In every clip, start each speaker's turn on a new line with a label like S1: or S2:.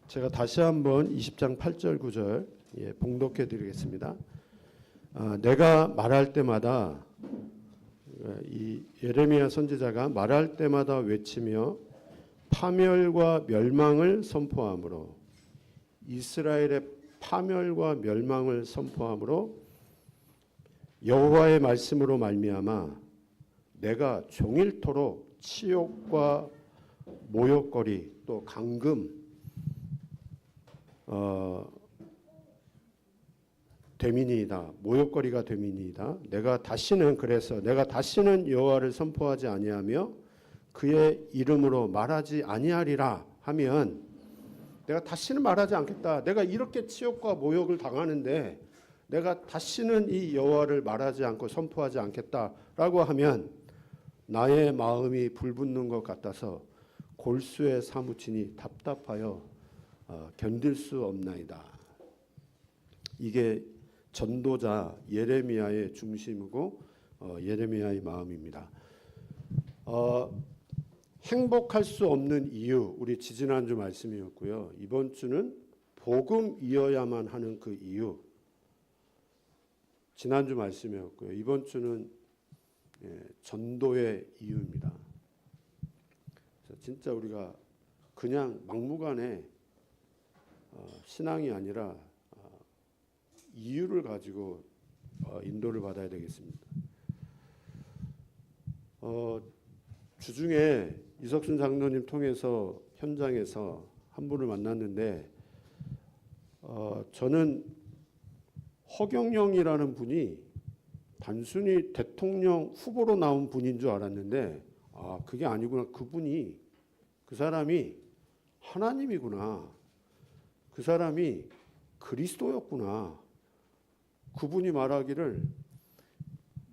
S1: 제가 다시 한번 20장 8절 9절 봉독해 드리겠습니다. 내가 말할 때마다 이 예레미야 선지자가 말할 때마다 외치며 파멸과 멸망을 선포하므로 이스라엘의 파멸과 멸망을 선포하므로 여호와의 말씀으로 말미암아 내가 종일토록 치욕과 모욕거리 또 강금 되미니이다. 모욕거리가 되미니이다. 내가 다시는 여호와를 선포하지 아니하며 그의 이름으로 말하지 아니하리라 하면 내가 다시는 말하지 않겠다. 내가 이렇게 치욕과 모욕을 당하는데 내가 다시는 이 여호와를 말하지 않고 선포하지 않겠다라고 하면 나의 마음이 불붙는 것 같아서 골수에 사무치니 답답하여 견딜 수 없나이다. 이게 전도자 예레미야의 중심이고 예레미야의 마음입니다. 행복할 수 없는 이유, 우리 지지난주 말씀이었고요. 이번 주는 복음이어야만 하는 그 이유, 지난주 말씀이었고요. 이번 주는 전도의 이유입니다. 그래서 진짜 우리가 그냥 막무가내 신앙이 아니라 이유를 가지고 인도를 받아야 되겠습니다. 주중에 이석순 장로님 통해서 현장에서 한 분을 만났는데 저는 허경영이라는 분이 단순히 대통령 후보로 나온 분인 줄 알았는데 그게 아니구나. 그 사람이 하나님이구나. 그 사람이 그리스도였구나. 그분이 말하기를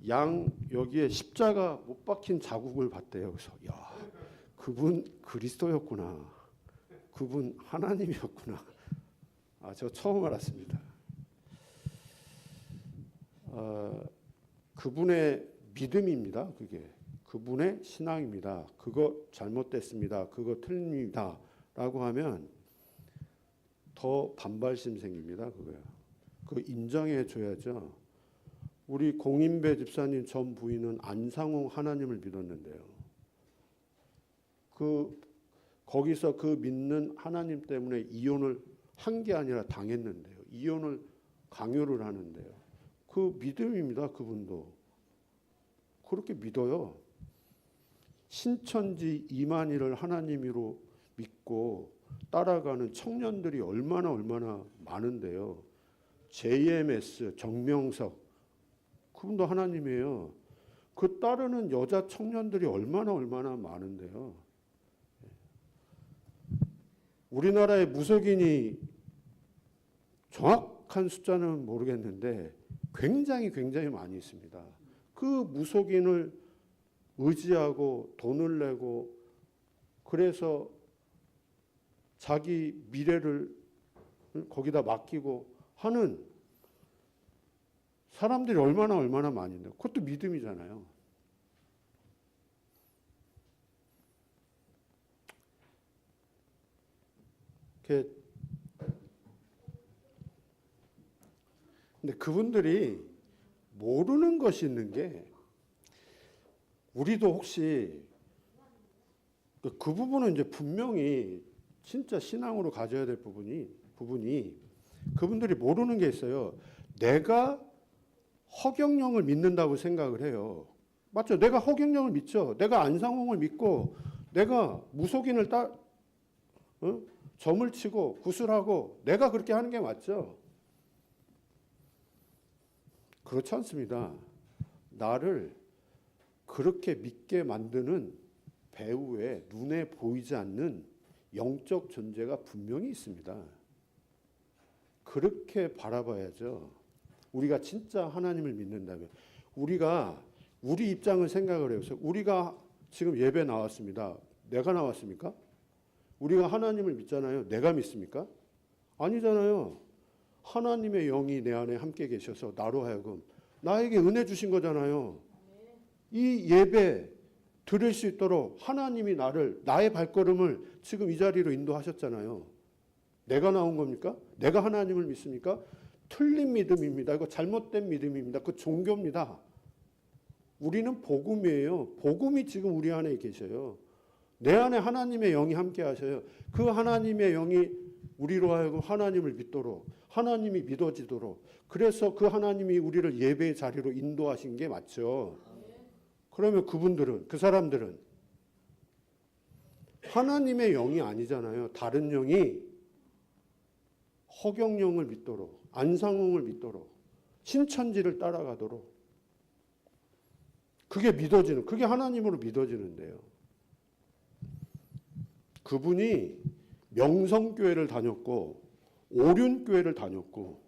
S1: 여기에 십자가 못 박힌 자국을 봤대요. 그래서 그분 그리스도였구나. 그분 하나님이었구나. 저 처음 알았습니다. 그분의 믿음입니다. 그게 그분의 신앙입니다. 그거 잘못됐습니다. 그거 틀립니다. 라고 하면 더 반발심 생깁니다. 그거요. 그 인정해 줘야죠. 우리 공인배 집사님 전 부인은 안상홍 하나님을 믿었는데요. 거기서 그 믿는 하나님 때문에 이혼을 한 게 아니라 당했는데요. 이혼을 강요를 하는데요. 그 믿음입니다. 그분도. 그렇게 믿어요. 신천지 이만희를 하나님으로 믿고 따라가는 청년들이 얼마나 많은데요. JMS 정명석 그분도 하나님이에요. 그 따르는 여자 청년들이 얼마나 많은데요. 우리나라의 무속인이 정확한 숫자는 모르겠는데 굉장히 많이 있습니다. 그 무속인을 의지하고 돈을 내고 그래서 자기 미래를 거기다 맡기고 하는 사람들이 얼마나 많이 있는데 그것도 믿음이잖아요. 근데 그분들이 모르는 것이 있는 게 우리도 혹시 그 부분은 이제 분명히 진짜 신앙으로 가져야 될 부분이 그분들이 모르는 게 있어요. 내가 허경영을 믿는다고 생각을 해요. 맞죠? 내가 허경영을 믿죠. 내가 안상홍을 믿고 내가 무속인을 점을 치고 구슬하고 내가 그렇게 하는 게 맞죠? 그렇지 않습니다. 나를 그렇게 믿게 만드는 배후에 눈에 보이지 않는 영적 존재가 분명히 있습니다. 그렇게 바라봐야죠. 우리가 진짜 하나님을 믿는다면 우리가 우리 입장을 생각을 해요. 우리가 지금 예배 나왔습니다. 내가 나왔습니까? 우리가 하나님을 믿잖아요. 내가 믿습니까? 아니잖아요. 하나님의 영이 내 안에 함께 계셔서 나로 하여금 나에게 은혜 주신 거잖아요. 이 예배 들을 수 있도록 하나님이 나의 발걸음을 지금 이 자리로 인도하셨잖아요. 내가 나온 겁니까? 내가 하나님을 믿습니까? 틀린 믿음입니다. 이거 잘못된 믿음입니다. 그 종교입니다. 우리는 복음이에요. 복음이 지금 우리 안에 계셔요. 내 안에 하나님의 영이 함께 하셔요. 그 하나님의 영이 우리로 하여금 하나님을 믿도록, 하나님이 믿어지도록, 그래서 그 하나님이 우리를 예배의 자리로 인도하신 게 맞죠. 그러면 그분들은, 그 사람들은 하나님의 영이 아니잖아요. 다른 영이 허경영을 믿도록, 안상홍을 믿도록, 신천지를 따라가도록, 그게 믿어지는, 그게 하나님으로 믿어지는데요. 그분이 명성교회를 다녔고 오륜교회를 다녔고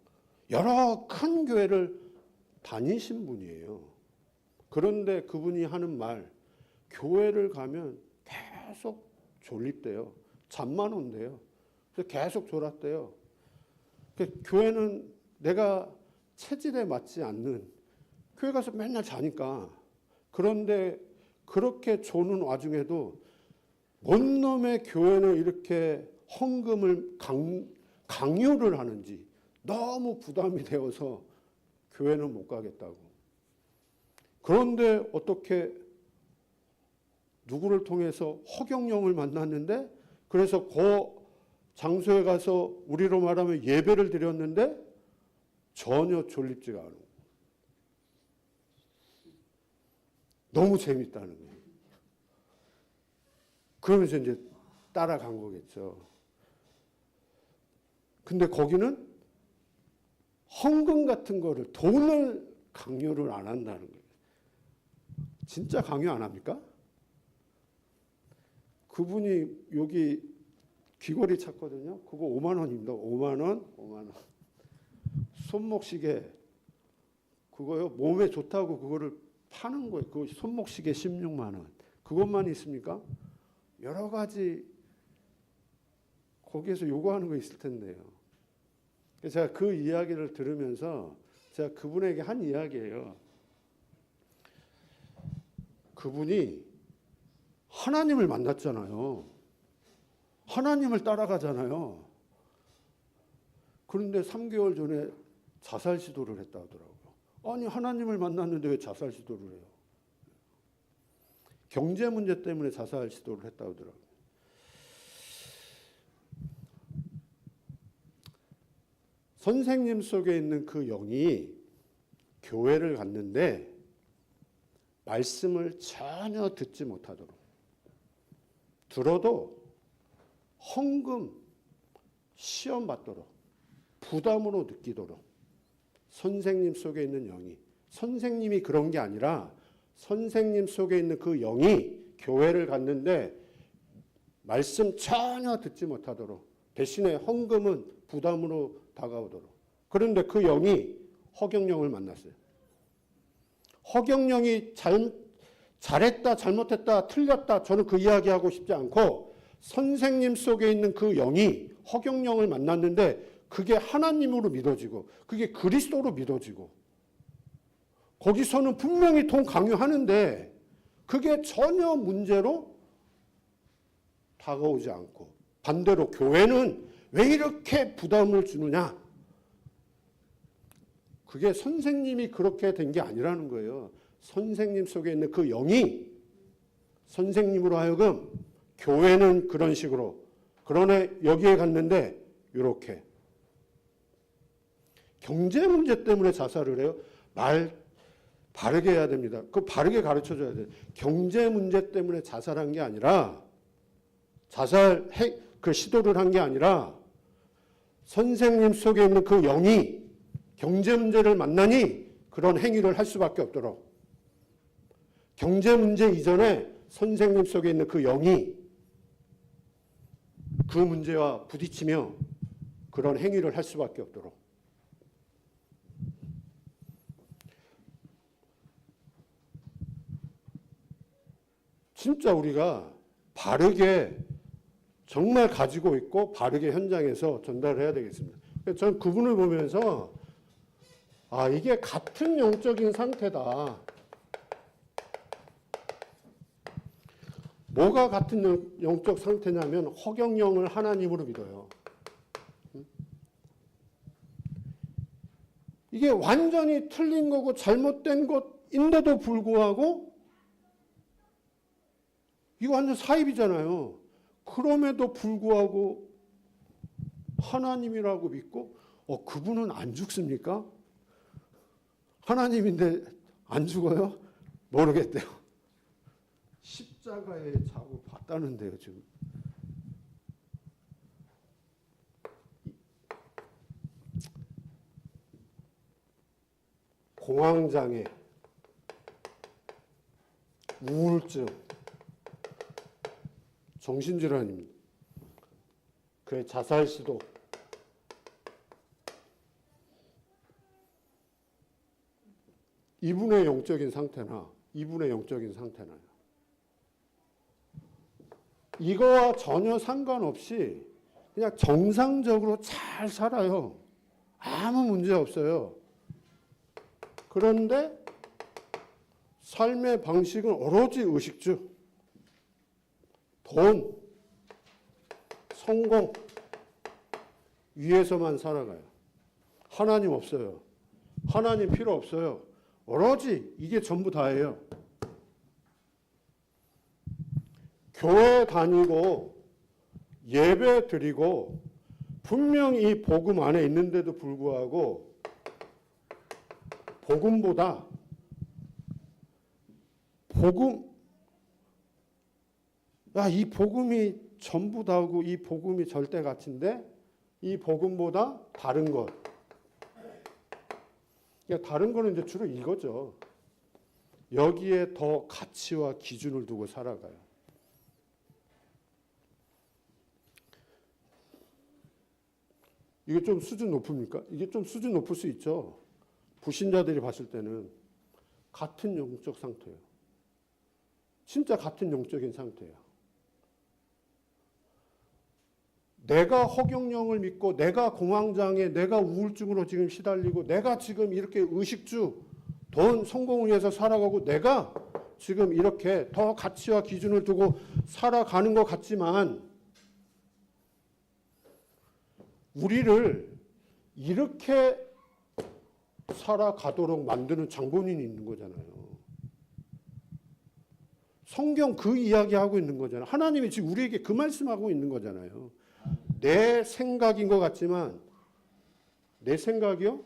S1: 여러 큰 교회를 다니신 분이에요. 그런데 그분이 하는 말, 교회를 가면 계속 졸립대요. 잠만 온대요. 그래서 계속 졸았대요. 교회는 내가 체질에 맞지 않는, 교회 가서 맨날 자니까. 그런데 그렇게 조는 와중에도 뭔 놈의 교회는 이렇게 헌금을 강요를 하는지 너무 부담이 되어서 교회는 못 가겠다고. 그런데 어떻게 누구를 통해서 허경영을 만났는데, 그래서 그 장소에 가서 우리로 말하면 예배를 드렸는데 전혀 졸립지가 않고 너무 재밌다는 거예요. 그러면서 이제 따라간 거겠죠. 근데 거기는 헌금 같은 거를, 돈을 강요를 안 한다는 거예요. 진짜 강요 안 합니까? 그분이 여기 귀걸이 찾거든요. 그거 5만 원입니다. 5만 원, 5만 원. 손목시계 그거요. 몸에 좋다고 그거를 파는 거예요. 그 손목시계 16만 원. 그것만 있습니까? 여러 가지 거기에서 요구하는 거 있을 텐데요. 제가 그 이야기를 들으면서 제가 그분에게 한 이야기예요. 그분이 하나님을 만났잖아요. 하나님을 따라가잖아요. 그런데 3개월 전에 자살 시도를 했다 하더라고요. 아니, 하나님을 만났는데 왜 자살 시도를 해요? 경제 문제 때문에 자살 시도를 했다 하더라고요. 선생님 속에 있는 그 영이 교회를 갔는데 말씀을 전혀 듣지 못하도록, 들어도 헌금, 시험 받도록, 부담으로 느끼도록 선생님 속에 있는 영이, 선생님이 그런 게 아니라 선생님 속에 있는 그 영이 교회를 갔는데 말씀 전혀 듣지 못하도록, 대신에 헌금은 부담으로 다가오도록. 그런데 그 영이 허경영을 만났어요. 허경영이 잘했다, 잘못했다, 틀렸다, 저는 그 이야기하고 싶지 않고, 선생님 속에 있는 그 영이 허경영을 만났는데 그게 하나님으로 믿어지고 그게 그리스도로 믿어지고, 거기서는 분명히 돈 강요하는데 그게 전혀 문제로 다가오지 않고, 반대로 교회는 왜 이렇게 부담을 주느냐? 그게 선생님이 그렇게 된 게 아니라는 거예요. 선생님 속에 있는 그 영이 선생님으로 하여금 교회는 그런 식으로, 그러나 여기에 갔는데 이렇게 경제 문제 때문에 자살을 해요. 말 바르게 해야 됩니다. 그 바르게 가르쳐줘야 돼요. 경제 문제 때문에 자살한 게 아니라, 그 시도를 한 게 아니라 선생님 속에 있는 그 영이 경제 문제를 만나니 그런 행위를 할 수밖에 없도록, 경제 문제 이전에 선생님 속에 있는 그 영이 그 문제와 부딪히며 그런 행위를 할 수밖에 없도록. 진짜 우리가 바르게 정말 가지고 있고 바르게 현장에서 전달을 해야 되겠습니다. 저는 그분을 보면서 이게 같은 영적인 상태다. 뭐가 같은 영적 상태냐면 허경영을 하나님으로 믿어요. 이게 완전히 틀린 거고 잘못된 것인데도 불구하고 이거 완전 사입이잖아요. 그럼에도 불구하고 하나님이라고 믿고 그분은 안 죽습니까? 하나님인데 안 죽어요? 모르겠대요. 십자가에 자고 봤다는데요, 지금. 공황장애, 우울증, 정신질환입니다. 그의 자살 시도, 이분의 영적인 상태나 이분의 영적인 상태나요. 이거와 전혀 상관없이 그냥 정상적으로 잘 살아요. 아무 문제 없어요. 그런데 삶의 방식은 오로지 의식주, 돈, 성공 위에서만 살아가요. 하나님 없어요. 하나님 필요 없어요. 오로지 이게 전부 다예요. 교회 다니고 예배 드리고 분명히 이 복음 안에 있는데도 불구하고 복음보다 이 복음이 전부다고 이 복음이 절대 가치인데 이 복음보다 다른 것. 그러니까 다른 거는 이제 주로 이거죠. 여기에 더 가치와 기준을 두고 살아가요. 이게 좀 수준 높습니까? 이게 좀 수준 높을 수 있죠. 불신자들이 봤을 때는 같은 영적 상태예요. 진짜 같은 영적인 상태예요. 내가 허경영을 믿고 내가 공황장애, 내가 우울증으로 지금 시달리고 내가 지금 이렇게 의식주, 돈, 성공을 위해서 살아가고 내가 지금 이렇게 더 가치와 기준을 두고 살아가는 것 같지만 우리를 이렇게 살아가도록 만드는 장본인이 있는 거잖아요. 성경 그 이야기하고 있는 거잖아요. 하나님이 지금 우리에게 그 말씀하고 있는 거잖아요. 내 생각인 것 같지만 내 생각이요?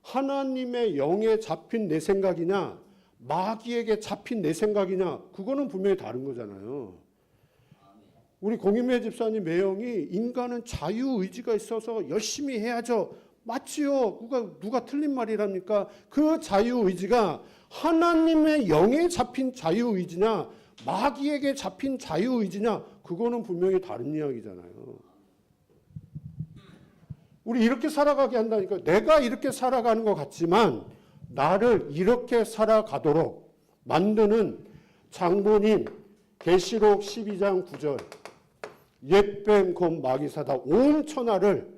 S1: 하나님의 영에 잡힌 내 생각이냐 마귀에게 잡힌 내 생각이냐 그거는 분명히 다른 거잖아요. 우리 공인매 집사님 매형이 인간은 자유의지가 있어서 열심히 해야죠. 맞지요. 누가 틀린 말이랍니까? 그 자유의지가 하나님의 영에 잡힌 자유의지냐 마귀에게 잡힌 자유의지냐 그거는 분명히 다른 이야기잖아요. 우리 이렇게 살아가게 한다니까. 내가 이렇게 살아가는 것 같지만 나를 이렇게 살아가도록 만드는 장본인 계시록 12장 9절 옛뱀 곰 마귀사다 온 천하를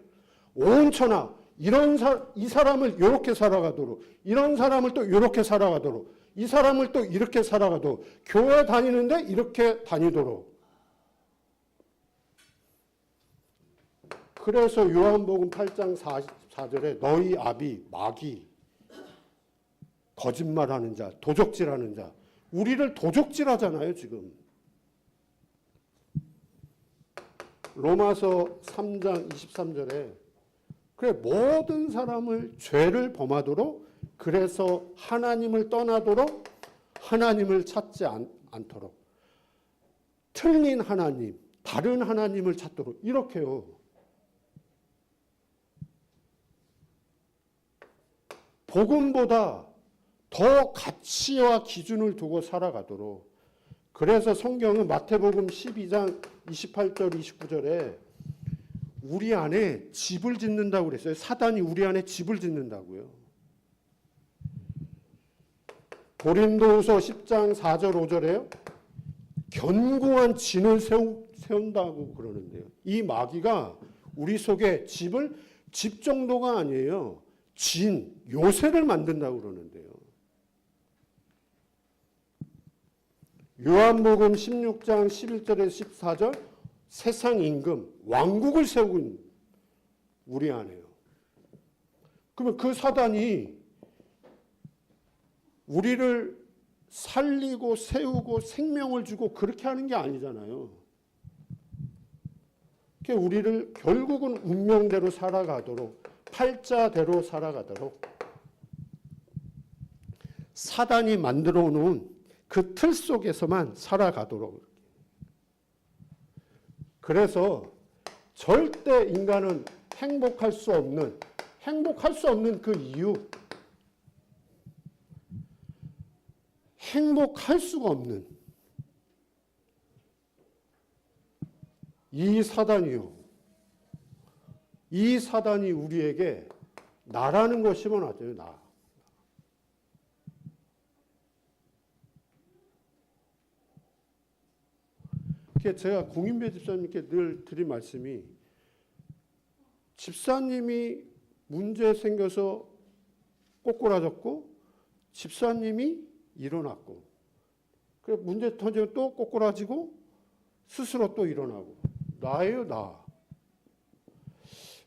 S1: 온 천하 이 사람을 이렇게 살아가도록 이런 사람을 또 이렇게 살아가도록 이 사람을 또 이렇게 살아가도록 교회 다니는데 이렇게 다니도록. 그래서 요한복음 8장 44절에 너희 아비 마귀 거짓말하는 자 도적질하는 자 우리를 도적질하잖아요 지금. 로마서 3장 23절에 그래 모든 사람을 죄를 범하도록 그래서 하나님을 떠나도록 하나님을 찾지 않도록 틀린 하나님 다른 하나님을 찾도록 이렇게요. 복음보다 더 가치와 기준을 두고 살아가도록. 그래서 성경은 마태복음 12장 28절 29절에 우리 안에 집을 짓는다고 그랬어요. 사단이 우리 안에 집을 짓는다고요. 고린도후서 10장 4절 5절에요. 견고한 진을 세운다고 그러는데요. 이 마귀가 우리 속에 집 정도가 아니에요. 요새를 만든다고 그러는데요. 요한복음 16장 11절에서 14절 세상 임금 왕국을 세우고 있는 우리 안에요. 그러면 그 사단이 우리를 살리고 세우고 생명을 주고 그렇게 하는 게 아니잖아요. 우리를 결국은 운명대로 살아가도록, 팔자대로 살아가도록 사단이 만들어 놓은 그 틀 속에서만 살아가도록. 그래서 절대 인간은 행복할 수 없는 그 이유, 행복할 수가 없는 이 사단이요. 이 사단이 우리에게 나라는 거 심어놨어요. 나. 제가 공인배 집사님께 늘 드린 말씀이, 집사님이 문제 생겨서 꼬꾸라졌고 집사님이 일어났고, 그래 문제 터지면 또 꼬꾸라지고 스스로 또 일어나고, 나예요, 나.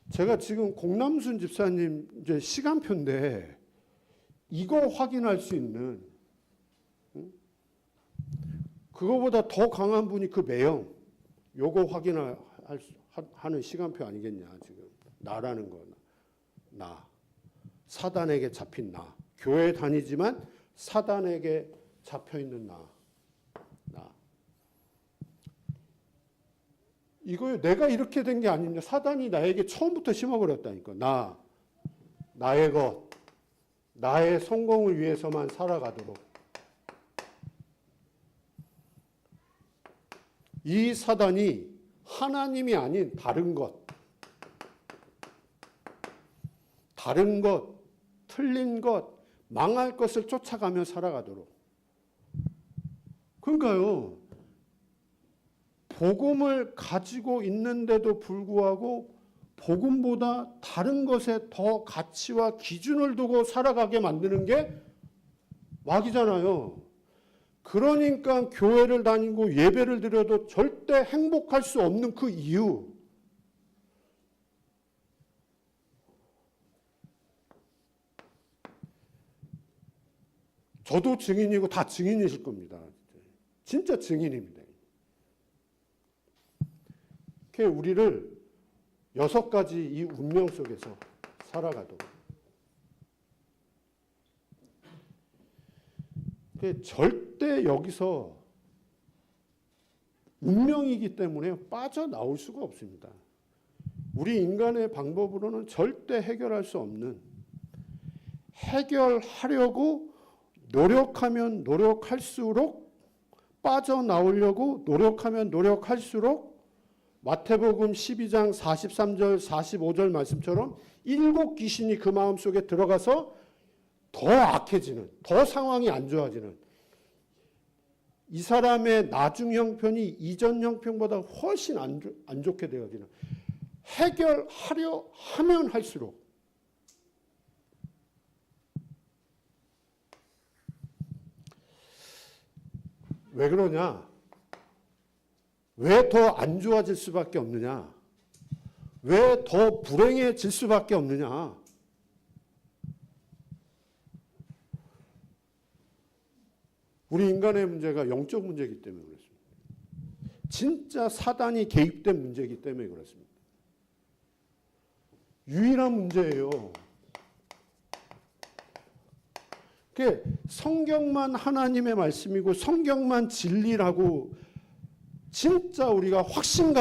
S1: 제가 지금 공남순 집사님 이제 시간표인데 이거 확인할 수 있는, 그거보다 더 강한 분이 그 매형, 요거 확인하는 시간표 아니겠냐. 지금 나라는 거, 나. 사단에게 잡힌 나. 교회 다니지만 사단에게 잡혀있는 나. 이거요, 내가 이렇게 된 게 아닙니다. 사단이 나에게 처음부터 심어버렸다니까. 나의 것, 나의 성공을 위해서만 살아가도록. 이 사단이 하나님이 아닌 다른 것, 틀린 것, 망할 것을 쫓아가며 살아가도록. 그러니까요, 복음을 가지고 있는데도 불구하고 복음보다 다른 것에 더 가치와 기준을 두고 살아가게 만드는 게 마귀잖아요. 그러니까 교회를 다니고 예배를 드려도 절대 행복할 수 없는 그 이유. 저도 증인이고 다 증인이실 겁니다. 진짜 증인입니다. 우리를 6가지 이 운명 속에서 살아가도록. 절대 여기서 운명이기 때문에 빠져나올 수가 없습니다. 우리 인간의 방법으로는 절대 해결할 수 없는, 해결하려고 노력하면 노력할수록, 빠져나오려고 노력하면 노력할수록 마태복음 12장 43절 45절 말씀처럼 7 귀신이 그 마음속에 들어가서 더 악해지는, 더 상황이 안 좋아지는, 이 사람의 나중 형편이 이전 형편보다 훨씬 안 좋게 되어지는, 해결하려 하면 할수록. 왜 그러냐? 왜 더 안 좋아질 수밖에 없느냐? 왜 더 불행해질 수밖에 없느냐? 우리 인간의 문제가 영적 문제이기 때문에 그렇습니다. 진짜 사단이 개입된 문제이기 때문에 그렇습니다. 유일한 문제예요. 성경만 하나님의 말씀이고 성경만 진리라고 진짜 우리가 확신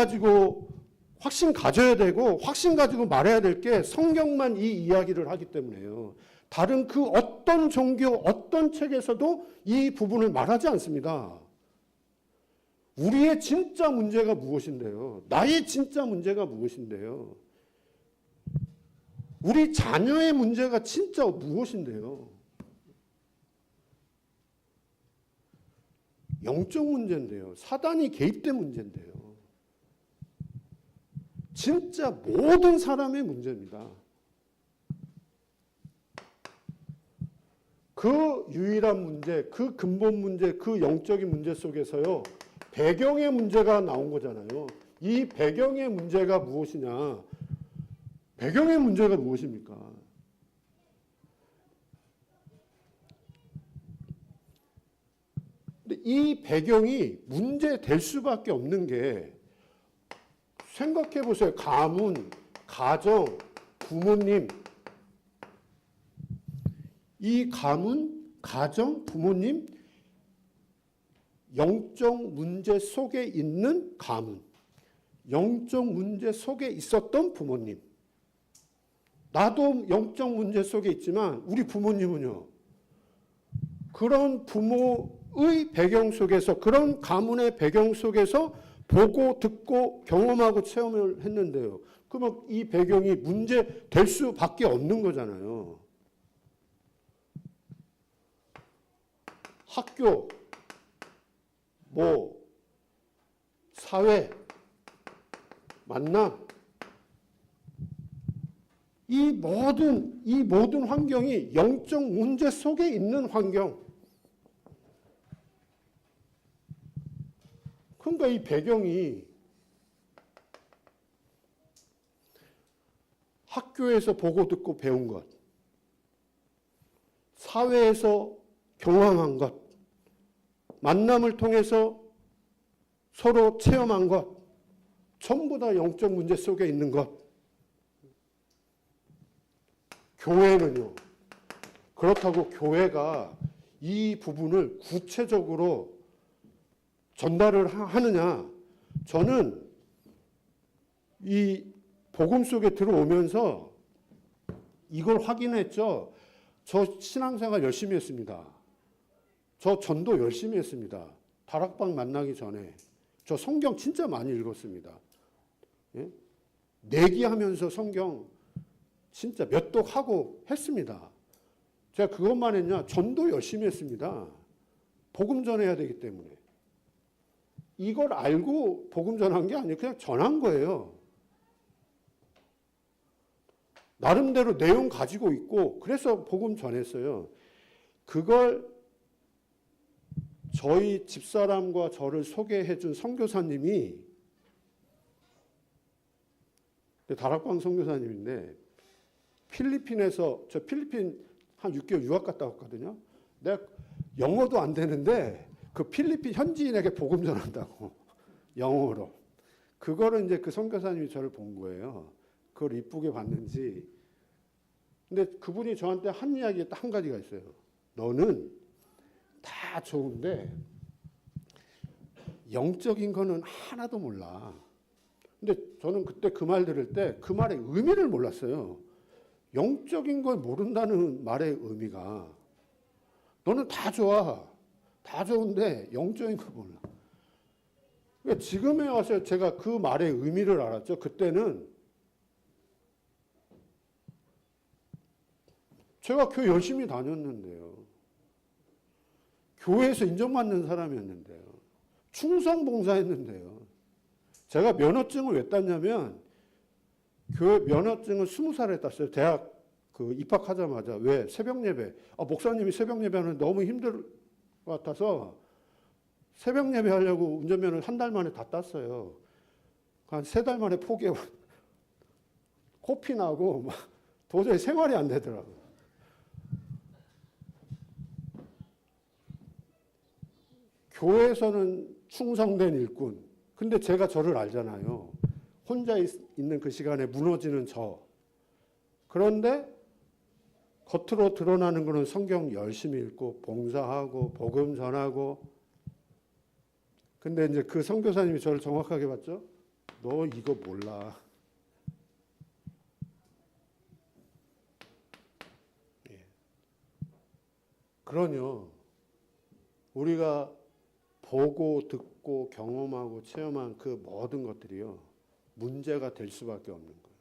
S1: 가져야 되고 확신 가지고 말해야 될 게 성경만 이 이야기를 하기 때문에요. 다른 그 어떤 종교, 어떤 책에서도 이 부분을 말하지 않습니다. 우리의 진짜 문제가 무엇인데요? 나의 진짜 문제가 무엇인데요? 우리 자녀의 문제가 진짜 무엇인데요? 영적 문제인데요. 사단이 개입된 문제인데요. 진짜 모든 사람의 문제입니다. 그 유일한 문제, 그 근본 문제, 그 영적인 문제 속에서요, 배경의 문제가 나온 거잖아요. 이 배경의 문제가 무엇이냐? 배경의 문제가 무엇입니까? 근데 이 배경이 문제 될 수밖에 없는 게, 생각해 보세요. 가문, 가정, 부모님. 이 가문, 가정, 부모님, 영적 문제 속에 있는 가문, 영적 문제 속에 있었던 부모님. 나도 영적 문제 속에 있지만 우리 부모님은요. 그런 부모의 배경 속에서, 그런 가문의 배경 속에서 보고 듣고 경험하고 체험을 했는데요. 그러면 이 배경이 문제 될 수밖에 없는 거잖아요. 학교, 사회, 만남, 이 모든 환경이 영적 문제 속에 있는 환경. 그러니까 이 배경이 학교에서 보고 듣고 배운 것, 사회에서 경험한 것, 만남을 통해서 서로 체험한 것, 전부 다 영적 문제 속에 있는 것. 교회는요, 그렇다고 교회가 이 부분을 구체적으로 전달을 하느냐? 저는 이 복음 속에 들어오면서 이걸 확인했죠. 저 신앙생활 열심히 했습니다. 저 전도 열심히 했습니다. 다락방 만나기 전에. 저 성경 진짜 많이 읽었습니다. 예? 내기하면서 성경 진짜 몇 독하고 했습니다. 제가 그것만 했냐? 전도 열심히 했습니다. 복음 전해야 되기 때문에. 이걸 알고 복음 전한 게 아니에요. 그냥 전한 거예요. 나름대로 내용 가지고 있고 그래서 복음 전했어요. 그걸 저희 집사람과 저를 소개해 준 선교사님이, 다락방 선교사님인데 저 필리핀 한 6개월 유학 갔다 왔거든요. 내가 영어도 안 되는데 그 필리핀 현지인에게 복음 전한다고 영어로. 그거를 이제 그 선교사님이 저를 본 거예요. 그걸 이쁘게 봤는지. 근데 그분이 저한테 한 이야기 딱 한 가지가 있어요. 너는 다 좋은데 영적인 거는 하나도 몰라. 근데 저는 그때 그 말 들을 때 그 말의 의미를 몰랐어요. 영적인 걸 모른다는 말의 의미가, 너는 다 좋아. 다 좋은데 영적인 거 몰라. 그러니까 지금에 와서 제가 그 말의 의미를 알았죠. 그때는 제가 교회 열심히 다녔는데요. 교회에서 인정받는 사람이었는데요. 충성 봉사했는데요. 제가 면허증을 왜 땄냐면, 교회 면허증을 20살에 땄어요. 대학 입학하자마자. 왜? 새벽 예배. 목사님이 새벽 예배하는 너무 힘들 것 같아서 새벽 예배 하려고 운전면허를 한 달 만에 다 땄어요. 한 3달 만에 포기하고 코피 나고 막 도저히 생활이 안 되더라고요. 교회에서는 충성된 일꾼. 근데 제가 저를 알잖아요. 혼자 있는 그 시간에 무너지는 저. 그런데 겉으로 드러나는 거는 성경 열심히 읽고 봉사하고 복음 전하고. 근데 이제 그 선교사님이 저를 정확하게 봤죠. 너 이거 몰라. 예. 그러뇨. 우리가 보고 듣고 경험하고 체험한 그 모든 것들이요, 문제가 될 수밖에 없는 거예요.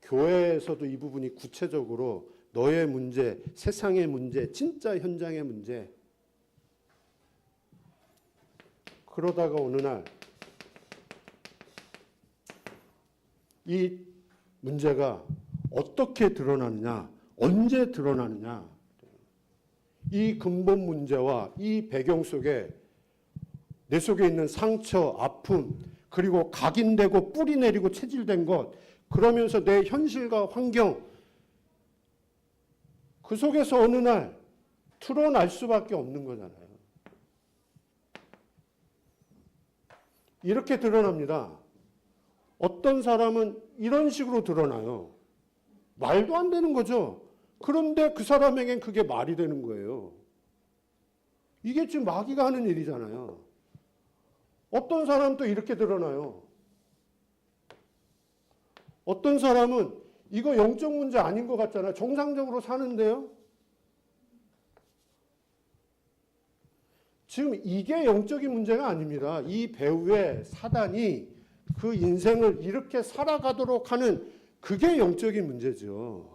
S1: 교회에서도 이 부분이 구체적으로 너의 문제, 세상의 문제, 진짜 현장의 문제. 그러다가 어느 날 이 문제가 어떻게 드러나느냐, 언제 드러나느냐. 이 근본 문제와 이 배경 속에 내 속에 있는 상처, 아픔, 그리고 각인되고 뿌리 내리고 체질된 것, 그러면서 내 현실과 환경, 그 속에서 어느 날 드러날 수밖에 없는 거잖아요. 이렇게 드러납니다. 어떤 사람은 이런 식으로 드러나요. 말도 안 되는 거죠. 그런데 그 사람에겐 그게 말이 되는 거예요. 이게 지금 마귀가 하는 일이잖아요. 어떤 사람은 또 이렇게 드러나요. 어떤 사람은 이거 영적 문제 아닌 것 같잖아요. 정상적으로 사는데요. 지금 이게 영적인 문제가 아닙니다. 이 배우의 사단이 그 인생을 이렇게 살아가도록 하는 그게 영적인 문제죠.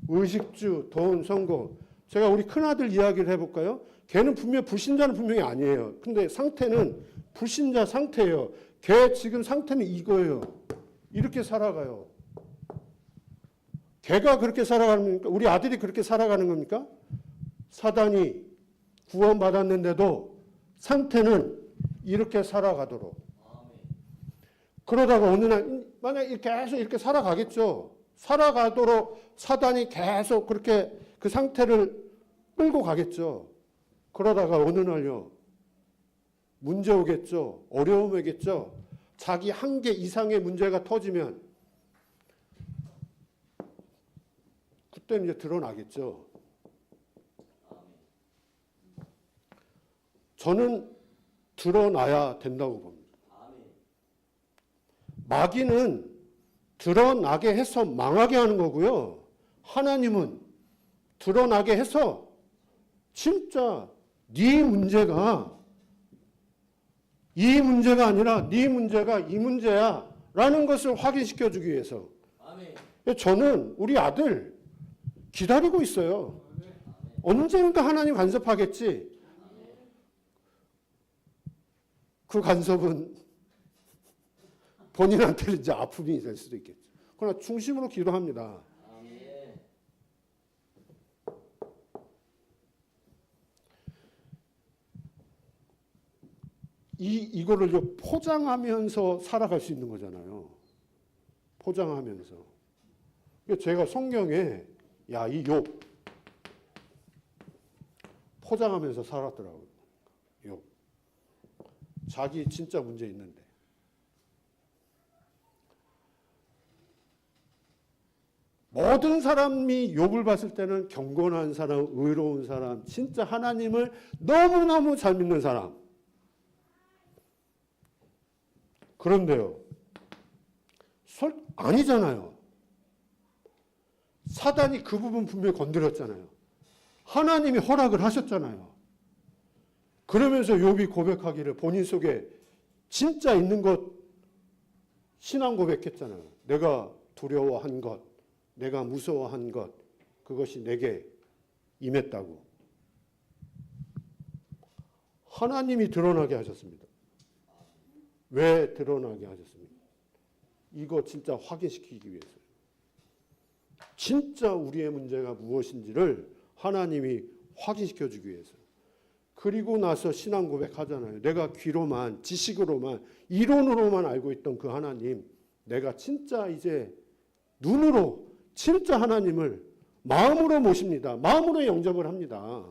S1: 의식주, 돈, 성공. 제가 우리 큰아들 이야기를 해볼까요? 걔는 분명 불신자는 분명히 아니에요. 근데 상태는 불신자 상태예요. 걔 지금 상태는 이거예요. 이렇게 살아가요. 걔가 그렇게 살아가는 겁니까? 우리 아들이 그렇게 살아가는 겁니까? 사단이 구원받았는데도 상태는 이렇게 살아가도록. 그러다가 어느 날 만약에 계속 이렇게 살아가겠죠. 살아가도록 사단이 계속 그렇게 그 상태를 끌고 가겠죠. 그러다가 어느 날요. 문제 오겠죠. 어려움 오겠죠. 자기 한계 이상의 문제가 터지면 그때는 이제 드러나겠죠. 저는 드러나야 된다고 봅니다. 마귀는 드러나게 해서 망하게 하는 거고요. 하나님은 드러나게 해서 진짜 네 문제가 이 문제가 아니라 네 문제가 이 문제야 라는 것을 확인시켜 주기 위해서. 저는 우리 아들 기다리고 있어요. 언젠가 하나님 간섭하겠지. 그 간섭은 본인한테는 이제 아픔이 될 수도 있겠죠. 그러나 중심으로 기도합니다. 이거를 포장하면서 살아갈 수 있는 거잖아요. 포장하면서. 제가 성경에 이 욥 포장하면서 살았더라고요. 욥. 자기 진짜 문제 있는데. 모든 사람이 욥을 봤을 때는 경건한 사람, 의로운 사람, 진짜 하나님을 너무너무 잘 믿는 사람. 그런데요. 아니잖아요. 사단이 그 부분 분명히 건드렸잖아요. 하나님이 허락을 하셨잖아요. 그러면서 욥이 고백하기를 본인 속에 진짜 있는 것 신앙 고백했잖아요. 내가 두려워한 것, 내가 무서워한 것, 그것이 내게 임했다고. 하나님이 드러나게 하셨습니다. 왜 드러나게 하셨습니까? 이거 진짜 확인시키기 위해서요. 진짜 우리의 문제가 무엇인지를 하나님이 확인시켜 주기 위해서. 그리고 나서 신앙 고백하잖아요. 내가 귀로만, 지식으로만, 이론으로만 알고 있던 그 하나님, 내가 진짜 이제 눈으로 진짜 하나님을 마음으로 모십니다. 마음으로 영접을 합니다.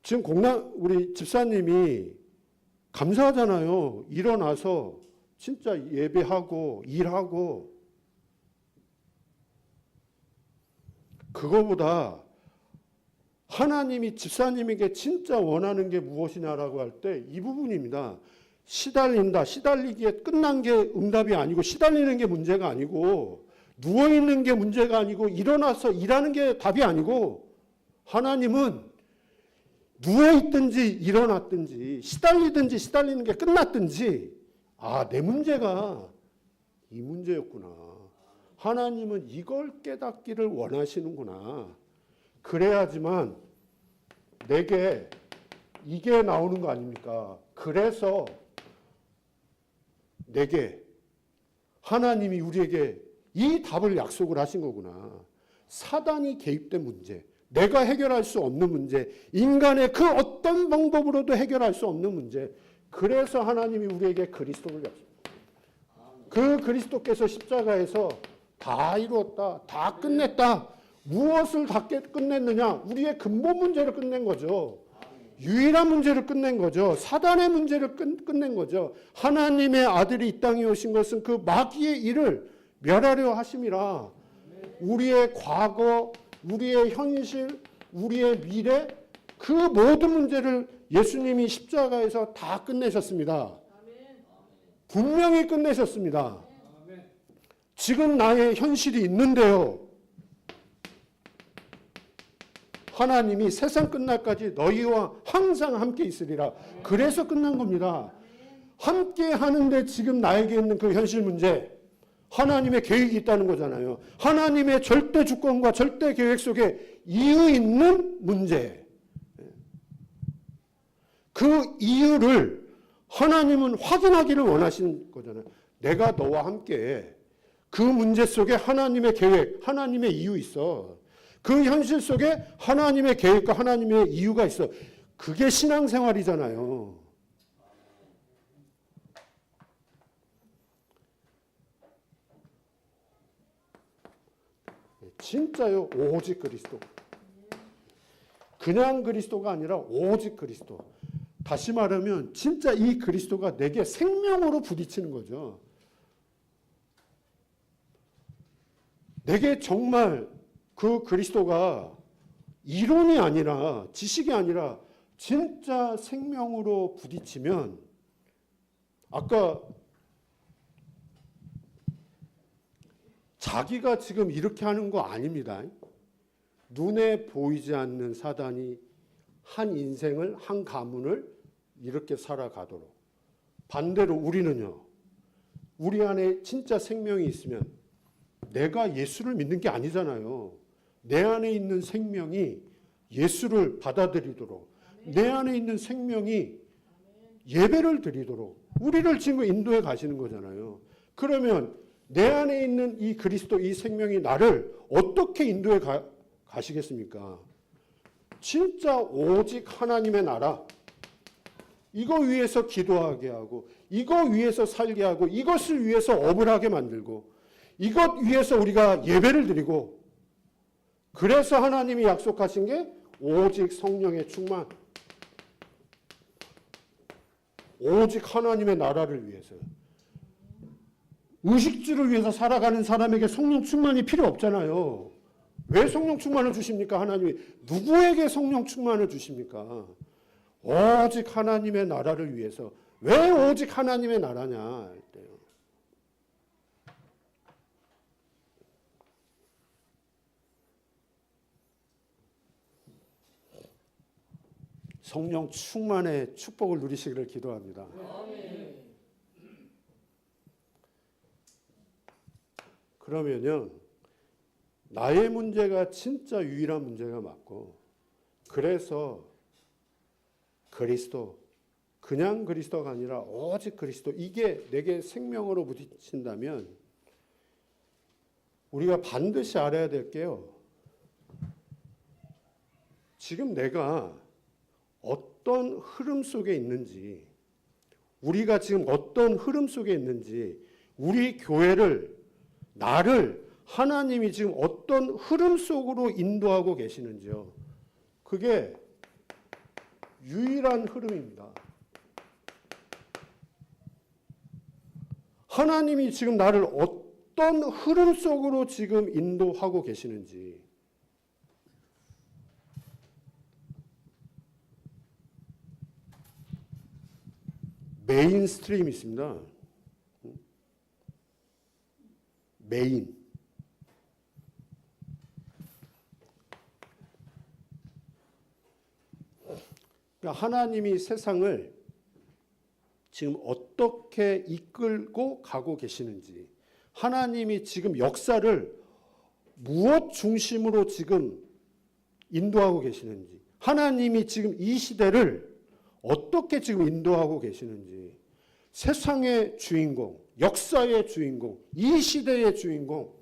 S1: 지금 우리 집사님이 감사하잖아요. 일어나서 진짜 예배하고 일하고. 그거보다 하나님이 집사님에게 진짜 원하는 게 무엇이냐라고 할 때 이 부분입니다. 시달린다. 시달리기에 끝난 게 응답이 아니고, 시달리는 게 문제가 아니고, 누워있는 게 문제가 아니고, 일어나서 일하는 게 답이 아니고, 하나님은 누워있든지 일어났든지 시달리든지 시달리는 게 끝났든지 내 문제가 이 문제였구나. 하나님은 이걸 깨닫기를 원하시는구나. 그래야지만 내게 이게 나오는 거 아닙니까? 그래서 내게 하나님이 우리에게 이 답을 약속을 하신 거구나. 사단이 개입된 문제, 내가 해결할 수 없는 문제, 인간의 그 어떤 방법으로도 해결할 수 없는 문제. 그래서 하나님이 우리에게 그리스도를 약속합니다. 그 그리스도께서 십자가에서 다 이루었다, 다 끝냈다. 무엇을 다 끝냈느냐? 우리의 근본 문제를 끝낸 거죠. 유일한 문제를 끝낸 거죠. 사단의 문제를 끝낸 거죠. 하나님의 아들이 이 땅에 오신 것은 그 마귀의 일을 멸하려 하심이라. 우리의 과거, 우리의 현실, 우리의 미래, 그 모든 문제를 예수님이 십자가에서 다 끝내셨습니다. 분명히 끝내셨습니다. 지금 나의 현실이 있는데요. 하나님이 세상 끝날까지 너희와 항상 함께 있으리라. 그래서 끝난 겁니다. 함께 하는데 지금 나에게 있는 그 현실 문제, 하나님의 계획이 있다는 거잖아요. 하나님의 절대 주권과 절대 계획 속에 이유 있는 문제. 그 이유를 하나님은 확인하기를 원하신 거잖아요. 내가 너와 함께 그 문제 속에 하나님의 계획, 하나님의 이유 있어. 그 현실 속에 하나님의 계획과 하나님의 이유가 있어. 그게 신앙생활이잖아요. 진짜요. 오직 그리스도. 그냥 그리스도가 아니라 오직 그리스도. 다시 말하면 진짜 이 그리스도가 내게 생명으로 부딪히는 거죠. 내게 정말 그 그리스도가 이론이 아니라 지식이 아니라 진짜 생명으로 부딪히면, 아까 자기가 지금 이렇게 하는 거 아닙니다. 눈에 보이지 않는 사단이 한 인생을, 한 가문을 이렇게 살아가도록. 반대로 우리는요, 우리 안에 진짜 생명이 있으면 내가 예수를 믿는 게 아니잖아요. 내 안에 있는 생명이 예수를 받아들이도록, 내 안에 있는 생명이 예배를 드리도록 우리를 지금 인도해 가시는 거잖아요. 그러면 내 안에 있는 이 그리스도, 이 생명이 나를 어떻게 인도해 가시겠습니까? 진짜 오직 하나님의 나라, 이거 위해서 기도하게 하고, 이거 위해서 살게 하고, 이것을 위해서 업을 하게 만들고, 이것 위해서 우리가 예배를 드리고, 그래서 하나님이 약속하신 게 오직 성령의 충만, 오직 하나님의 나라를 위해서요. 의식주를 위해서 살아가는 사람에게 성령 충만이 필요 없잖아요. 왜 성령 충만을 주십니까? 하나님이 누구에게 성령 충만을 주십니까? 오직 하나님의 나라를 위해서. 왜 오직 하나님의 나라냐? 성령 충만의 축복을 누리시기를 기도합니다. 그러면요, 나의 문제가 진짜 유일한 문제가 맞고, 그래서 그리스도, 그냥 그리스도가 아니라 오직 그리스도, 이게 내게 생명으로 부딪힌다면 우리가 반드시 알아야 될 게요, 지금 내가 어떤 흐름 속에 있는지, 우리가 지금 어떤 흐름 속에 있는지, 우리 교회를, 나를 하나님이 지금 어떤 흐름 속으로 인도하고 계시는지요. 그게 유일한 흐름입니다. 하나님이 지금 나를 어떤 흐름 속으로 지금 인도하고 계시는지. 메인 스트림이 있습니다. 메인. 그러니까 하나님이 세상을 지금 어떻게 이끌고 가고 계시는지, 하나님이 지금 역사를 무엇 중심으로 지금 인도하고 계시는지, 하나님이 지금 이 시대를 어떻게 지금 인도하고 계시는지, 세상의 주인공, 역사의 주인공, 이 시대의 주인공,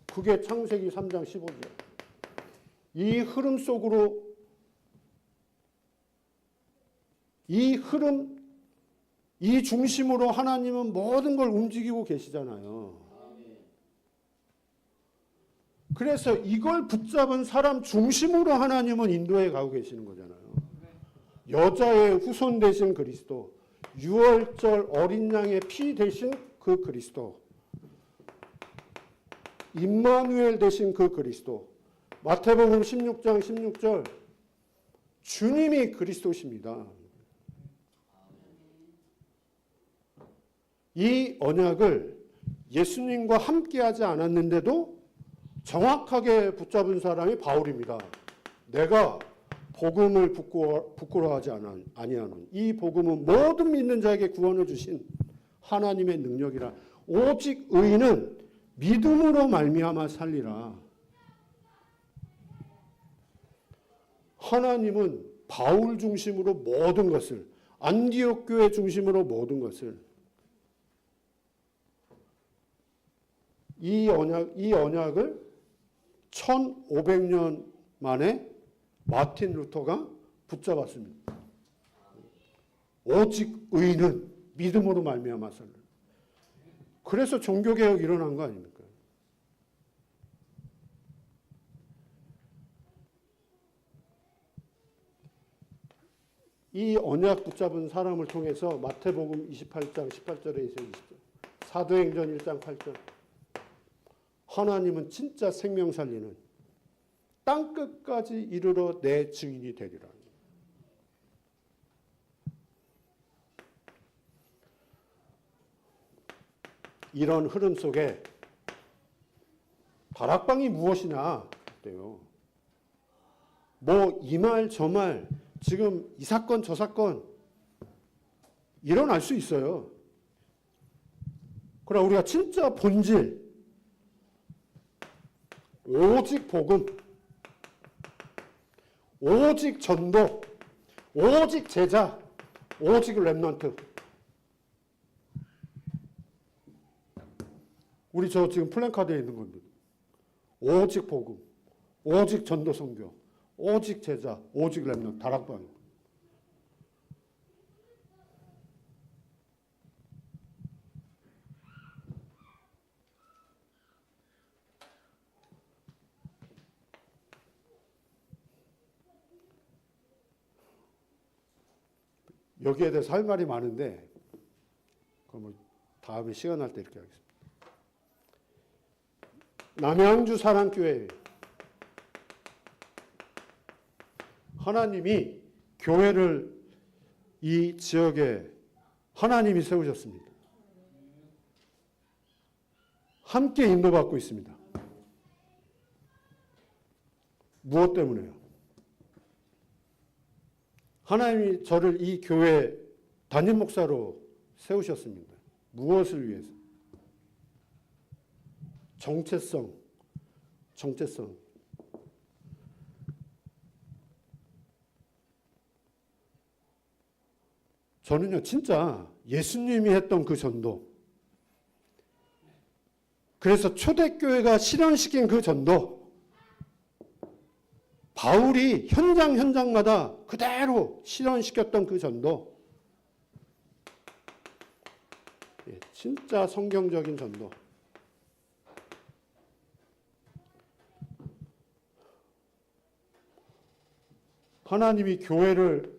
S1: 그게 창세기 3장 15절. 이 흐름 속으로, 이 흐름, 이 중심으로 하나님은 모든 걸 움직이고 계시잖아요. 그래서 이걸 붙잡은 사람 중심으로 하나님은 인도해 가고 계시는 거잖아요. 여자의 후손 되신 그리스도, 유월절 어린 양의 피 되신 그 그리스도, 임마누엘 되신 그 그리스도, 마태복음 16장 16절, 주님이 그리스도십니다. 이 언약을 예수님과 함께하지 않았는데도 정확하게 붙잡은 사람이 바울입니다. 내가 복음을 부끄러워하지 아니하는 이 복음은 모든 믿는 자에게 구원을 주신 하나님의 능력이라. 오직 의인은 믿음으로 말미암아 살리라. 하나님은 바울 중심으로 모든 것을, 안디옥 교회 중심으로 모든 것을, 이 언약을 1500년 만에 마틴 루터가 붙잡았습니다. 오직 의인은 믿음으로 말미암아 살리라. 그래서 종교개혁이 일어난 거 아닙니까? 이 언약 붙잡은 사람을 통해서 마태복음 28장 18절에 20절, 사도행전 1장 8절, 하나님은 진짜 생명 살리는 땅끝까지 이르러 내 증인이 되리라. 이런 흐름 속에 다락방이 무엇이냐 그때요. 뭐 이 말 저 말 지금 이 사건 저 사건 일어날 수 있어요. 그러나 우리가 진짜 본질, 오직 복음, 오직 전도, 오직 제자, 오직 렘넌트. 우리 저 지금 플랜카드에 있는 겁니다. 오직 복음, 오직 전도 선교, 오직 제자, 오직 렘넌트, 다락방. 여기에 대해서 할 말이 많은데 그럼 다음에 시간 날 때 이렇게 하겠습니다. 남양주 사랑교회, 하나님이 교회를 이 지역에 하나님이 세우셨습니다. 함께 인도받고 있습니다. 무엇 때문에요? 하나님이 저를 이 교회 담임 목사로 세우셨습니다. 무엇을 위해서? 정체성. 저는요, 진짜 예수님이 했던 그 전도, 그래서 초대교회가 실현시킨 그 전도, 바울이 현장마다 그대로 실현시켰던 그 전도, 진짜 성경적인 전도. 하나님이 교회를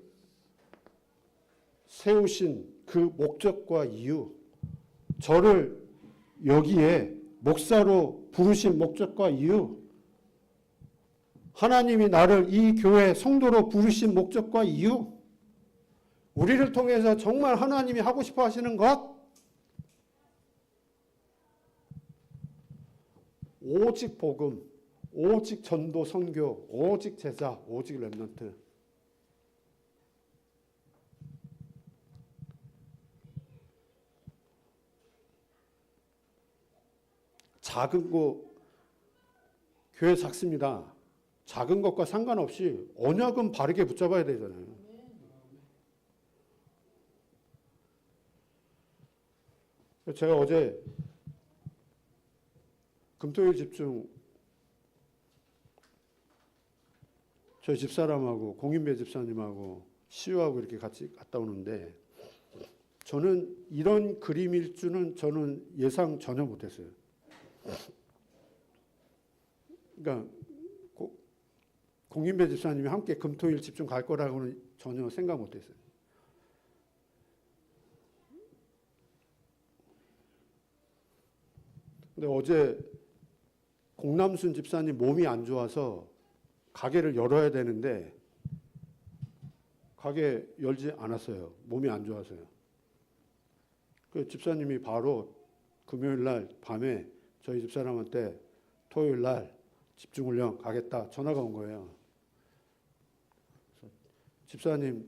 S1: 세우신 그 목적과 이유, 저를 여기에 목사로 부르신 목적과 이유, 하나님이 나를 이 교회 성도로 부르신 목적과 이유, 우리를 통해서 정말 하나님이 하고 싶어 하시는 것, 오직 복음, 오직 전도 선교, 오직 제자, 오직 렘넌트. 작은 거, 교회 작습니다. 작은 것과 상관없이 언약은 바르게 붙잡아야 되잖아요. 제가 어제 금토일 집중 저희 집사람하고 공인배 집사님하고 시우하고 이렇게 같이 갔다 오는데 저는 이런 그림일 줄은 저는 예상 전혀 못했어요. 그러니까 공인배 집사님이 함께 금토일 집중 갈 거라고는 전혀 생각 못했어요. 근데 어제 공남순 집사님 몸이 안 좋아서 가게를 열어야 되는데 가게 열지 않았어요. 몸이 안 좋아서요. 그 집사님이 바로 금요일 날 밤에 저희 집사람한테 토요일 날 집중훈련 가겠다 전화가 온 거예요. 집사님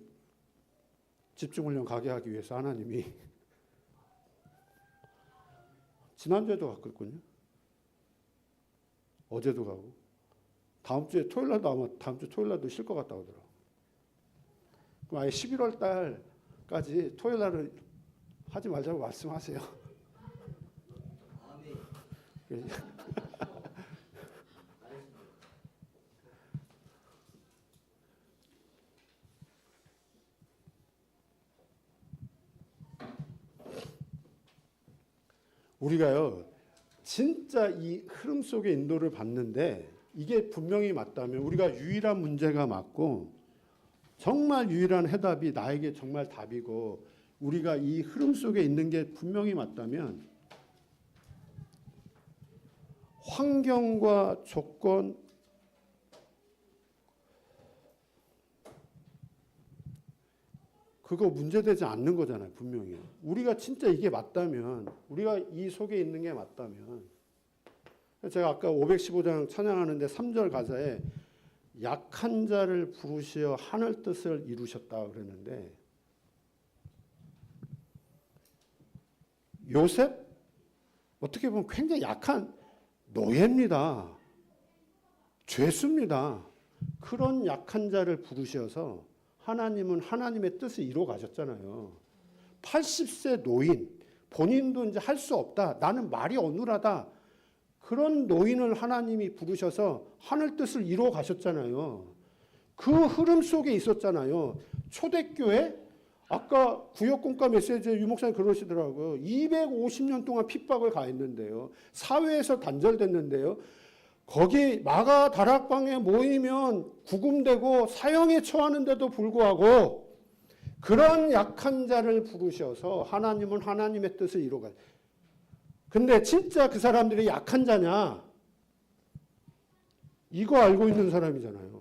S1: 집중훈련 가게 하기 위해서 하나님이 지난주에도 갔거든요. 어제도 가고 다음 주에 토요일 날도 아마 다음 주 토요일 날도 쉴 것 같다고 하더라고요. 그럼 아예 11월 달까지 토요일 날은 하지 말자고 말씀하세요. 우리가요, 진짜 이 흐름 속의 인도를 받는데 이게 분명히 맞다면 우리가 유일한 문제가 맞고 정말 유일한 해답이 나에게 정말 답이고 우리가 이 흐름 속에 있는 게 분명히 맞다면 환경과 조건 그거 문제되지 않는 거잖아요. 분명히. 우리가 진짜 이게 맞다면 우리가 이 속에 있는 게 맞다면 제가 아까 515장 찬양하는데 3절 가사에 약한 자를 부르시어 하늘 뜻을 이루셨다 그랬는데 요셉 어떻게 보면 굉장히 약한 노예입니다. 죄수입니다. 그런 약한 자를 부르셔서 하나님은 하나님의 뜻을 이루어 가셨잖아요. 80세 노인, 본인도 이제 할 수 없다. 나는 말이 어눌하다. 그런 노인을 하나님이 부르셔서 하늘 뜻을 이루어 가셨잖아요. 그 흐름 속에 있었잖아요. 초대교회, 아까 구역공과 메시지에 유 목사님 그러시더라고요. 250년 동안 핍박을 가했는데요. 사회에서 단절됐는데요. 거기 마가 다락방에 모이면 구금되고 사형에 처하는데도 불구하고 그런 약한 자를 부르셔서 하나님은 하나님의 뜻을 이루어가요. 근데 진짜 그 사람들이 약한 자냐? 이거 알고 있는 사람이잖아요.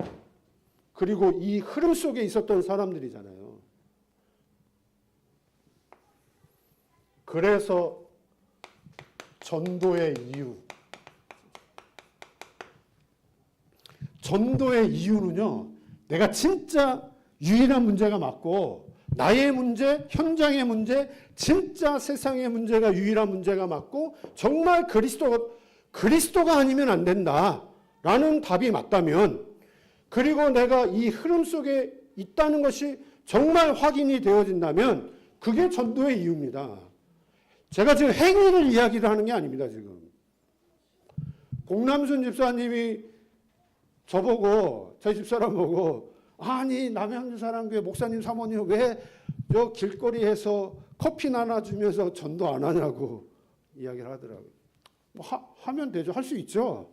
S1: 그리고 이 흐름 속에 있었던 사람들이잖아요. 그래서 전도의 이유. 전도의 이유는요, 내가 진짜 유일한 문제가 맞고, 나의 문제, 현장의 문제, 진짜 세상의 문제가 유일한 문제가 맞고, 정말 그리스도가 아니면 안 된다. 라는 답이 맞다면, 그리고 내가 이 흐름 속에 있다는 것이 정말 확인이 되어진다면, 그게 전도의 이유입니다. 제가 지금 행위를 이야기를 하는 게 아닙니다, 지금. 공남순 집사님이 저보고, 저희 집사람 보고, 아니, 남양주 사랑교회 목사님, 사모님 왜 저 길거리에서 커피 나눠주면서 전도 안 하냐고 이야기를 하더라고요. 뭐 하면 되죠. 할 수 있죠.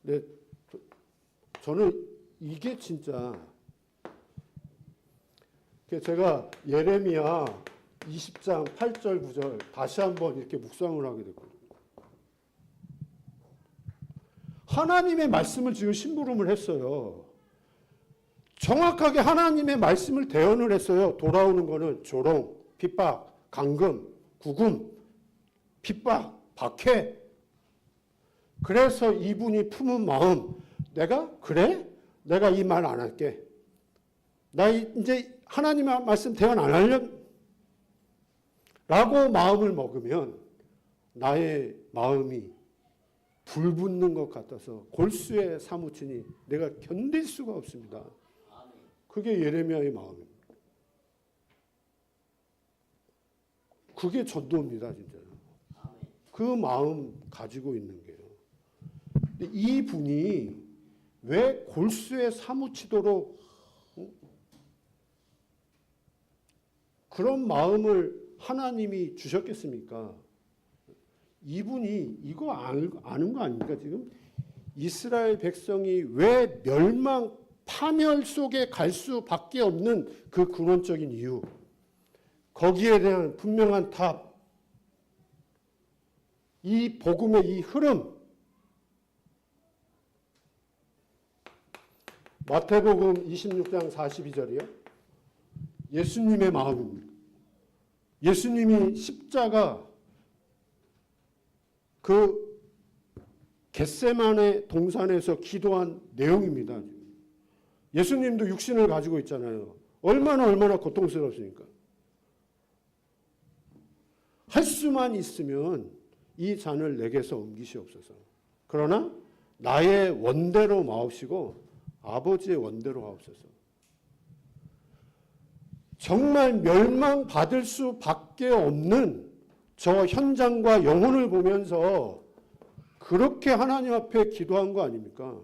S1: 근데 저는 이게 진짜, 제가 예레미야 20장 8절 9절 다시 한번 이렇게 묵상을 하게 됐거든요. 하나님의 말씀을 지금 심부름을 했어요. 정확하게 하나님의 말씀을 대언을 했어요. 돌아오는 거는 조롱, 핍박, 감금, 구금, 핍박, 박해. 그래서 이분이 품은 마음, 그래? 내가 이 말 안 할게. 나 이제 하나님의 말씀 대언 안 하려고 라고 마음을 먹으면 나의 마음이 불붙는 것 같아서 골수에 사무치니 내가 견딜 수가 없습니다. 그게 예레미야의 마음입니다. 그게 전도입니다, 진짜. 그 마음 가지고 있는 게요. 근데 이 분이 왜 골수에 사무치도록 그런 마음을 하나님이 주셨겠습니까? 이분이 이거 아는 거 아닙니까? 지금 이스라엘 백성이 왜 멸망, 파멸 속에 갈 수밖에 없는 그 근원적인 이유, 거기에 대한 분명한 답, 이 복음의 이 흐름, 마태복음 26장 42절이요. 예수님의 마음입니다. 예수님이 십자가 그 겟세마네 동산에서 기도한 내용입니다. 예수님도 육신을 가지고 있잖아요. 얼마나 고통스럽습니까? 할 수만 있으면 이 잔을 내게서 옮기시옵소서. 그러나 나의 원대로 마옵시고 아버지의 원대로 하옵소서. 정말 멸망받을 수밖에 없는 저 현장과 영혼을 보면서 그렇게 하나님 앞에 기도한 거 아닙니까?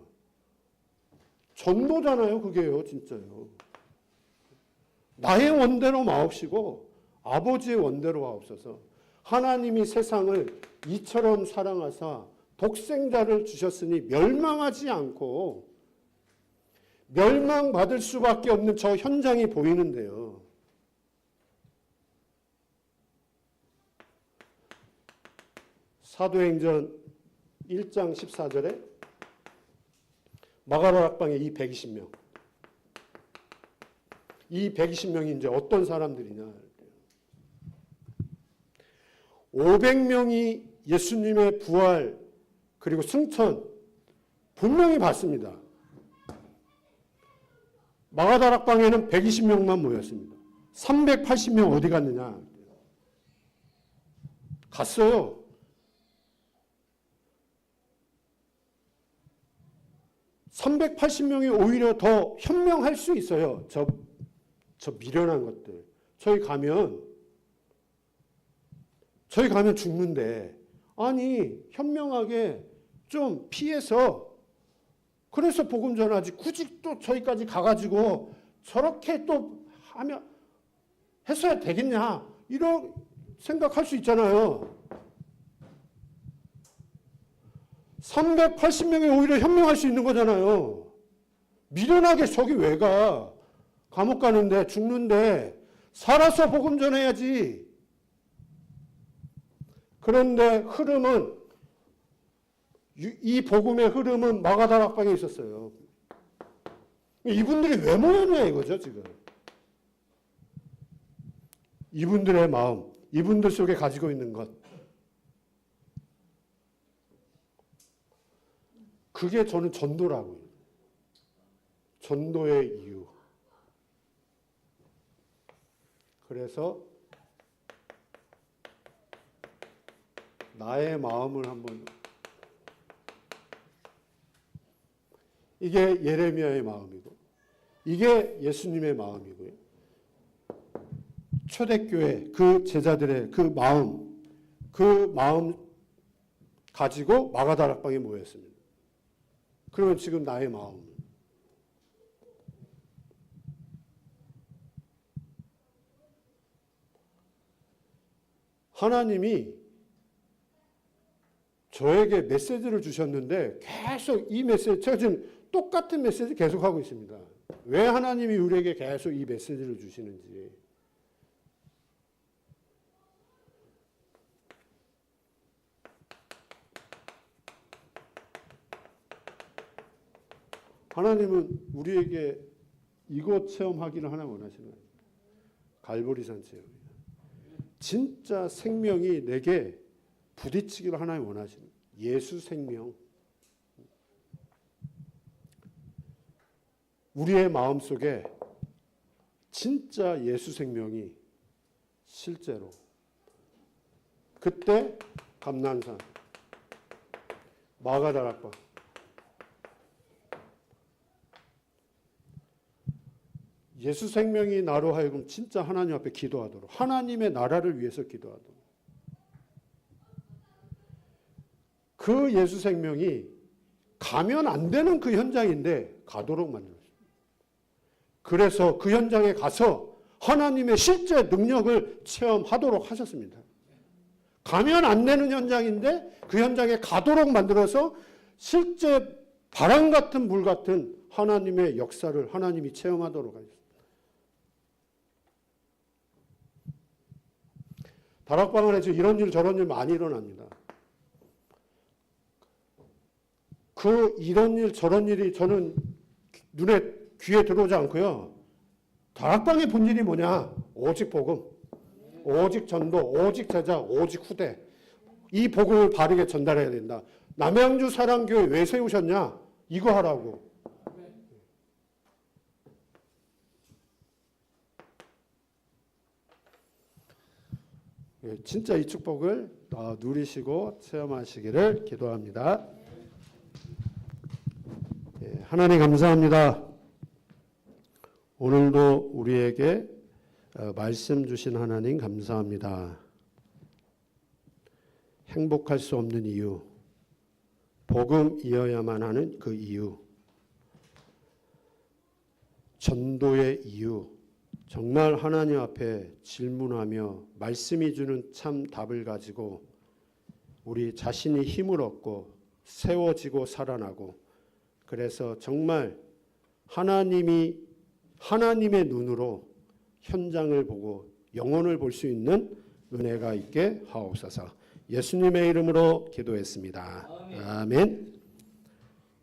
S1: 전도잖아요, 그게요, 진짜요. 나의 원대로 마옵시고 아버지의 원대로 하옵소서. 하나님이 세상을 이처럼 사랑하사 독생자를 주셨으니 멸망하지 않고 멸망받을 수밖에 없는 저 현장이 보이는데요. 사도행전 1장 14절에 마가다락방에 이 120명. 이 120명이 이제 어떤 사람들이냐. 500명이 예수님의 부활 그리고 승천 분명히 봤습니다. 마가다락방에는 120명만 모였습니다. 380명 어디 갔느냐? 갔어요. 380명이 오히려 더 현명할 수 있어요. 저 미련한 것들. 저희 가면 죽는데, 아니 현명하게 좀 피해서 그래서 복음 전하지 굳이 또 저기까지 가가지고 저렇게 또 하면 했어야 되겠냐 이런 생각할 수 있잖아요. 380명이 오히려 현명할 수 있는 거잖아요. 미련하게 저기 왜 가? 감옥 가는데 죽는데 살아서 복음 전해야지. 그런데 흐름은 이 복음의 흐름은 마가다락방에 있었어요. 이분들이 왜 모였냐 이거죠 지금. 이분들의 마음, 이분들 속에 가지고 있는 것. 그게 저는 전도라고요. 전도의 이유. 그래서 나의 마음을 한번, 이게 예레미야의 마음이고 이게 예수님의 마음이고요. 초대교회 그 제자들의 그 마음 가지고 마가다락방에 모였습니다. 그러면 지금 나의 마음은 하나님이 저에게 메시지를 주셨는데 계속 이 메시지, 제가 지금 똑같은 메시지 계속하고 있습니다. 왜 하나님이 우리에게 계속 이 메시지를 주시는지. 하나님은 우리에게 이것 체험하기를 하나 원하시는 거예요. 갈보리산 체험이에요. 진짜 생명이 내게 부딪히기를 하나님 원하시는 거예요. 예수 생명. 우리의 마음속에 진짜 예수 생명이 실제로 그때 감난산 마가다락방 예수 생명이 나로 하여금 진짜 하나님 앞에 기도하도록, 하나님의 나라를 위해서 기도하도록, 그 예수 생명이 가면 안 되는 그 현장인데 가도록 만들었습니다. 그래서 그 현장에 가서 하나님의 실제 능력을 체험하도록 하셨습니다. 가면 안 되는 현장인데 그 현장에 가도록 만들어서 실제 바람 같은 물 같은 하나님의 역사를 하나님이 체험하도록 하셨습니다. 다락방 안에서 이런 일 저런 일 많이 일어납니다. 이런 일 저런 일이 저는 눈에 귀에 들어오지 않고요. 다락방의 본질이 뭐냐? 오직 복음, 오직 전도, 오직 제자, 오직 후대. 이 복음을 바르게 전달해야 된다. 남양주 사랑교회 왜 세우셨냐? 이거 하라고. 진짜 이 축복을 누리시고 체험하시기를 기도합니다. 하나님 감사합니다. 오늘도 우리에게 말씀 주신 하나님 감사합니다. 행복할 수 없는 이유, 복음이어야만 하는 그 이유, 전도의 이유, 정말 하나님 앞에 질문하며 말씀이 주는 참 답을 가지고 우리 자신이 힘을 얻고 세워지고 살아나고, 그래서 정말 하나님의 눈으로 현장을 보고 영혼을 볼 수 있는 은혜가 있게 하옵소서. 예수님의 이름으로 기도했습니다. 아멘.